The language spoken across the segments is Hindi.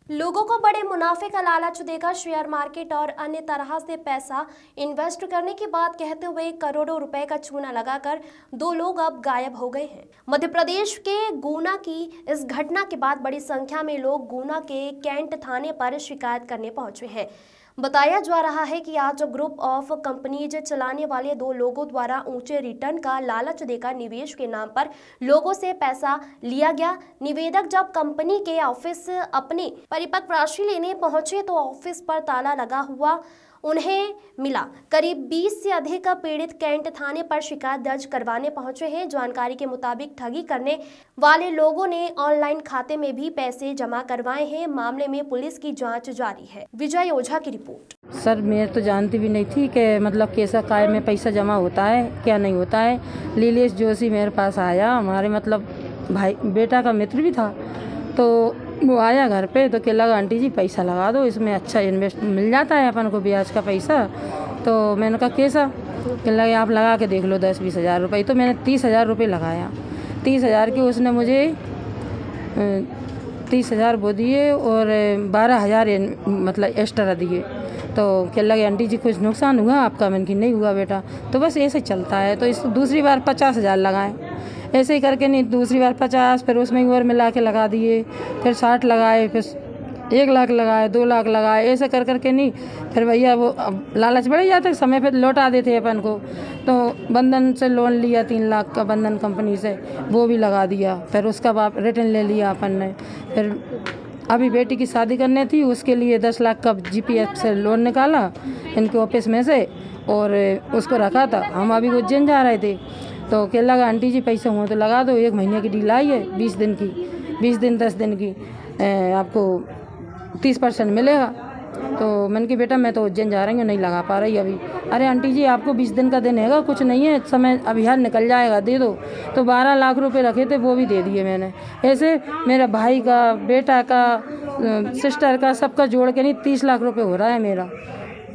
लोगों को बड़े मुनाफे का लालच देकर शेयर मार्केट और अन्य तरह से पैसा इन्वेस्ट करने की बात कहते हुए करोड़ों रुपए का चूना लगाकर दो लोग अब गायब हो गए हैं। मध्य प्रदेश के गुना की इस घटना के बाद बड़ी संख्या में लोग गुना के कैंट थाने पर शिकायत करने पहुंचे हैं। बताया जा रहा है कि आज ग्रुप ऑफ कंपनीज चलाने वाले दो लोगों द्वारा ऊंचे रिटर्न का लालच देकर निवेश के नाम पर लोगों से पैसा लिया गया। निवेदक जब कंपनी के ऑफिस अपनी परिपक्व राशि लेने पहुंचे तो ऑफिस पर ताला लगा हुआ उन्हें मिला। करीब 20 से अधिक पीड़ित कैंट थाने पर शिकायत दर्ज करवाने पहुंचे हैं। जानकारी के मुताबिक ठगी करने वाले लोगों ने ऑनलाइन खाते में भी पैसे जमा करवाए हैं। मामले में पुलिस की जांच जारी है। विजय ओझा की रिपोर्ट। सर मैं तो जानती भी नहीं थी कि मतलब कैसा काय में पैसा जमा होता है क्या नहीं होता है। लीलेश जोशी मेरे पास आया, हमारे मतलब भाई बेटा का मित्र भी था, तो वो आया घर पे तो क्या लगा आंटी जी पैसा लगा दो, इसमें अच्छा इन्वेस्ट मिल जाता है अपन को ब्याज का पैसा। तो मैंने कहा कैसा, क्या लगे आप लगा के देख लो 10-20 हज़ार रुपये। तो मैंने 30,000 रुपये लगाया। 30,000 के उसने मुझे 30,000 वो दिए और 12,000 मतलब एक्स्ट्रा दिए। तो क्या लगे आंटी जी कुछ नुकसान हुआ आपका? मैंने कि नहीं हुआ बेटा। तो बस ऐसे चलता है। तो इस दूसरी बार 50,000 लगाए, ऐसे ही करके नहीं दूसरी बार 50, फिर उसमें और मिला के लगा दिए, फिर 60 लगाए, फिर 1 लाख लगाए, 2 लाख लगाए, ऐसे कर करके नहीं। फिर भैया वो अब लालच बढ़ जाता है, समय पे लौटा देते अपन को। तो बंधन से लोन लिया 3 लाख का बंधन कंपनी से, वो भी लगा दिया। फिर उसका रिटर्न ले लिया अपन ने। फिर अभी बेटी की शादी करनी थी, उसके लिए 10 लाख का GPF से लोन निकाला इनके ऑफिस में से और उसको रखा था। हम अभी उज्जैन जा रहे थे तो क्या लगा आंटी जी पैसा हुआ तो लगा दो, 1 महीने की डील आई है, 20 दिन की, 20 दिन 10 दिन की आपको 30% मिलेगा। तो मैंने कि बेटा मैं तो उज्जैन जा रही हूँ, नहीं लगा पा रही अभी। अरे आंटी जी आपको 20 दिन का दिन हैगा, कुछ नहीं है, समय अभी हर निकल जाएगा, दे दो। तो 12 लाख रुपए रखे थे, वो भी दे दिए मैंने। ऐसे मेरे भाई का, बेटा का, सिस्टर का, सबका जोड़ के नहीं 30 लाख रुपए हो रहा है मेरा।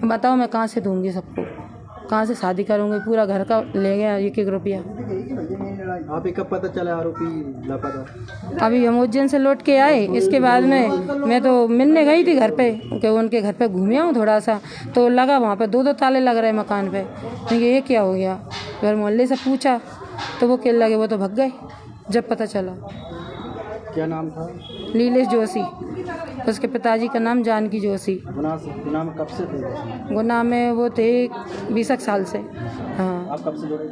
बताओ मैं कहाँ से दूँगी सबको, कहाँ से शादी करूँगी? पूरा घर का ले गया 1-1 रुपया। आप कब पता चला आरोपी लापता? अभी हम उज्जैन से लौट के आए, इसके बाद में मैं तो मिलने गई थी घर पे, क्योंकि उनके घर पे घूमे हूँ थोड़ा सा, तो लगा वहाँ पे 2-2 ताले लग रहे मकान पे। क्योंकि ये क्या हो गया, फिर मोहल्ले से पूछा तो वो क्या लगे, वो तो भग गए जब पता चला। क्या नाम था? लीलेश जोशी, उसके पिताजी का नाम जानकी जोशी। गुना में कब से थे? गुना में वो थे 20 साल से। हाँ। आप कब से जुड़े?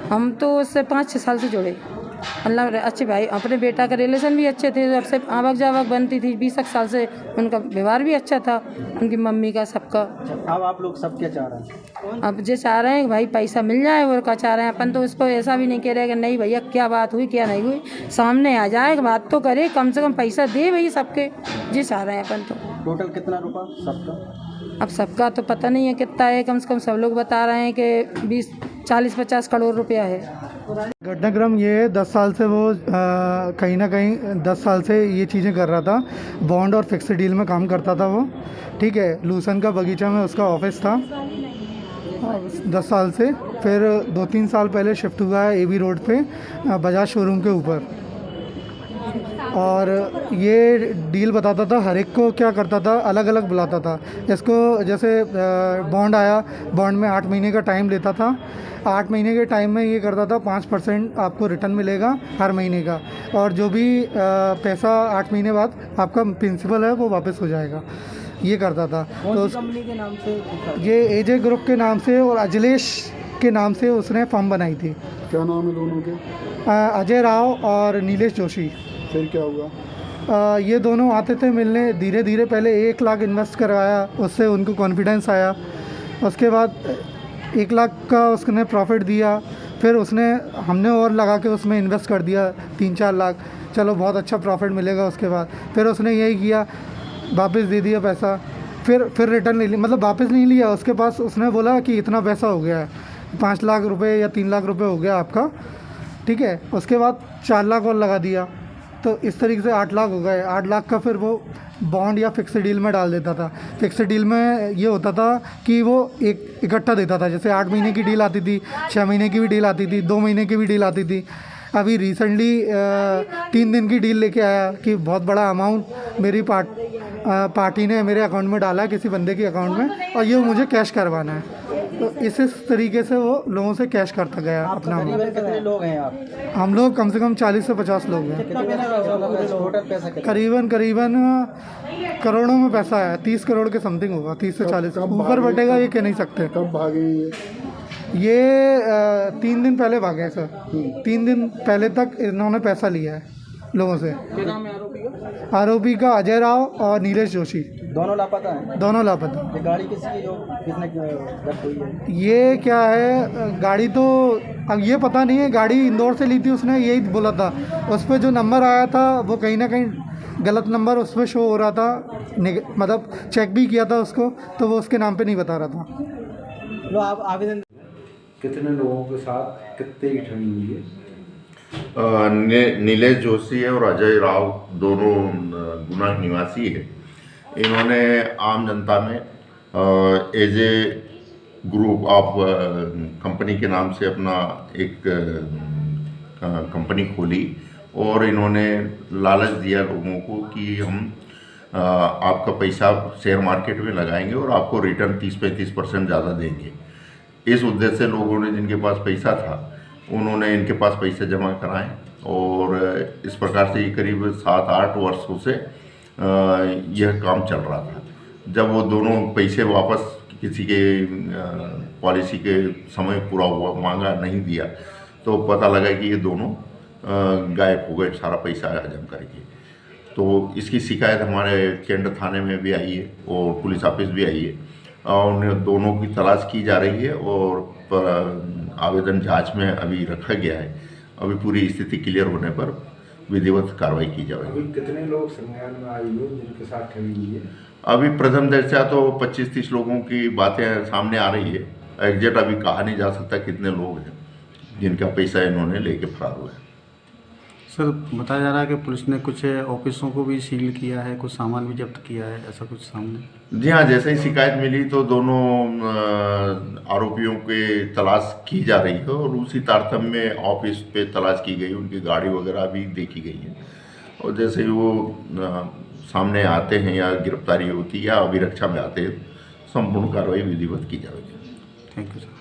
हम तो उससे 5-6 साल से जुड़े। अल्लाह अच्छे भाई, अपने बेटा का रिलेशन भी अच्छे थे, सबसे आवक जावक बनती थी। 20 साल से उनका व्यवहार भी अच्छा था, उनकी मम्मी का, सबका। अब आप लोग सब क्या चाह रहे हैं? अब जो चाह रहे हैं भाई पैसा मिल जाए, वो का चाह रहे हैं। अपन तो उसको ऐसा भी नहीं कह रहे कि नहीं भैया क्या बात हुई क्या नहीं हुई, सामने आ जाए, बात तो करे, कम से कम पैसा दे भैया सबके, जी चाह रहे हैं अपन तो। टोटल कितना रुपया सबका? अब सबका तो पता नहीं है कितना है, कम से कम सब लोग बता रहे हैं कि 20, 40, 50 करोड़ रुपया है। घटनाक्रम ये है, 10 साल से वो कहीं ना कहीं 10 साल से ये चीज़ें कर रहा था। बॉन्ड और फिक्स डील में काम करता था वो, ठीक है। लूसन का बगीचा में उसका ऑफिस था 10 साल से। फिर 2-3 साल पहले शिफ्ट हुआ है AB रोड पे बजाज शोरूम के ऊपर। और ये डील बताता था, हर एक को क्या करता था, अलग अलग बुलाता था। इसको जैसे बॉन्ड आया, बॉन्ड में 8 महीने का टाइम लेता था। 8 महीने के टाइम में ये करता था 5% आपको रिटर्न मिलेगा हर महीने का, और जो भी पैसा 8 महीने बाद आपका प्रिंसिपल है वो वापस हो जाएगा, ये करता था। तो कंपनी के नाम से? ये AJ ग्रुप के नाम से और अजलेश के नाम से उसने फर्म बनाई थी। क्या नाम है दोनों के? अजय राव और नीलेश जोशी। फिर क्या हुआ? ये दोनों आते थे मिलने, धीरे धीरे पहले 1 लाख इन्वेस्ट करवाया, उससे उनको कॉन्फिडेंस आया। उसके बाद 1 लाख का उसने प्रॉफिट दिया, फिर हमने और लगा के उसमें इन्वेस्ट कर दिया 3-4 लाख। चलो बहुत अच्छा प्रॉफिट मिलेगा। उसके बाद फिर उसने यही किया, वापस दे दिया पैसा। फिर रिटर्न ले लिया, मतलब वापस नहीं लिया उसके पास। उसने बोला कि इतना पैसा हो गया है, 5 लाख रुपए या 3 लाख रुपए हो गया आपका, ठीक है। उसके बाद 4 लाख और लगा दिया, तो इस तरीके से 8 लाख हो गए। 8 लाख का फिर वो बॉन्ड या फिक्स डील में डाल देता था। फिक्स डील में ये होता था कि वो एक इकट्ठा देता था, जैसे 8 महीने की डील आती थी, 6 महीने की भी डील आती थी, 2 महीने की भी डील आती थी। अभी रिसेंटली 3 दिन की डील लेके आया कि बहुत बड़ा अमाउंट मेरी पार्टी ने मेरे अकाउंट में डाला है, किसी बंदे के अकाउंट में, और ये मुझे कैश करवाना है। तो इस तरीके से वो लोगों से कैश करता गया अपना अमाउंट। करीबन कितने लोग हैं आप? हम लोग कम से कम 40 से 50 लोग हैं। कितना पैसा टोटल पैसा कितना? करीबन करोड़ों में पैसा है, 30 करोड़ के समथिंग होगा, 30 से 40 ऊपर बढ़ेगा ये कह नहीं सकते। कब भागे ये 3 दिन पहले भागे हैं सर। 3 दिन पहले तक इन्होंने पैसा लिया है लोगों से। क्या नाम है आरोपी का? आरोपी का अजय राव और नीलेश जोशी, दोनों लापता हैं। दोनों लापता। ये गाड़ी किसकी जो किसने जब्त हुई है? ये क्या है, गाड़ी तो अब ये पता नहीं है, गाड़ी इंदौर से ली थी उसने, यही बोला था। उस पर जो नंबर आया था वो कहीं ना कहीं गलत नंबर उस पर शो हो रहा था, मतलब चेक भी किया था उसको, तो वो उसके नाम पे नहीं बता रहा था। लो आप आवेदन कितने लोगों के साथ कितने की ठगी हुई है? नीलेश जोशी है और अजय राव, दोनों गुना निवासी है। इन्होंने आम जनता में as a group of company के नाम से अपना एक कंपनी खोली और इन्होंने लालच दिया लोगों को कि हम आपका पैसा शेयर मार्केट में लगाएंगे और आपको रिटर्न 30-35% ज़्यादा देंगे। इस उद्देश्य से लोगों ने, जिनके पास पैसा था, उन्होंने इनके पास पैसे जमा कराए और इस प्रकार से ये करीब 7-8 वर्षों से यह काम चल रहा था। जब वो दोनों पैसे वापस किसी के पॉलिसी के समय पूरा हुआ मांगा नहीं दिया, तो पता लगा कि ये दोनों गायब हो गए, सारा पैसा हजम करके। तो इसकी शिकायत हमारे केंद्र थाने में भी आई है और पुलिस ऑफिस भी आई है और उन्हें दोनों की तलाश की जा रही है और आवेदन जांच में अभी रखा गया है। अभी पूरी स्थिति क्लियर होने पर विधिवत कार्रवाई की जाएगी। अभी कितने लोग संज्ञान में आए हुए जिनके साथ ठगी हुई है? अभी प्रथम दृष्टया तो 25-30 लोगों की बातें सामने आ रही है। एग्जैक्ट अभी कहा नहीं जा सकता कितने लोग हैं जिनका पैसा इन्होंने लेके फरार हुए हैं। सर, बताया जा रहा है कि पुलिस ने कुछ ऑफिसों को भी सील किया है, कुछ सामान भी जब्त किया है, ऐसा कुछ सामने? जी हाँ, जैसे ही शिकायत मिली तो दोनों आरोपियों के तलाश की जा रही है और उसी तारतम्य में ऑफिस पे तलाश की गई, उनकी गाड़ी वगैरह भी देखी गई है और जैसे ही वो सामने आते हैं या गिरफ्तारी होती है या अभिरक्षा में आते हैं, संपूर्ण कार्रवाई विधिवत की जाएगी। Thank you sir.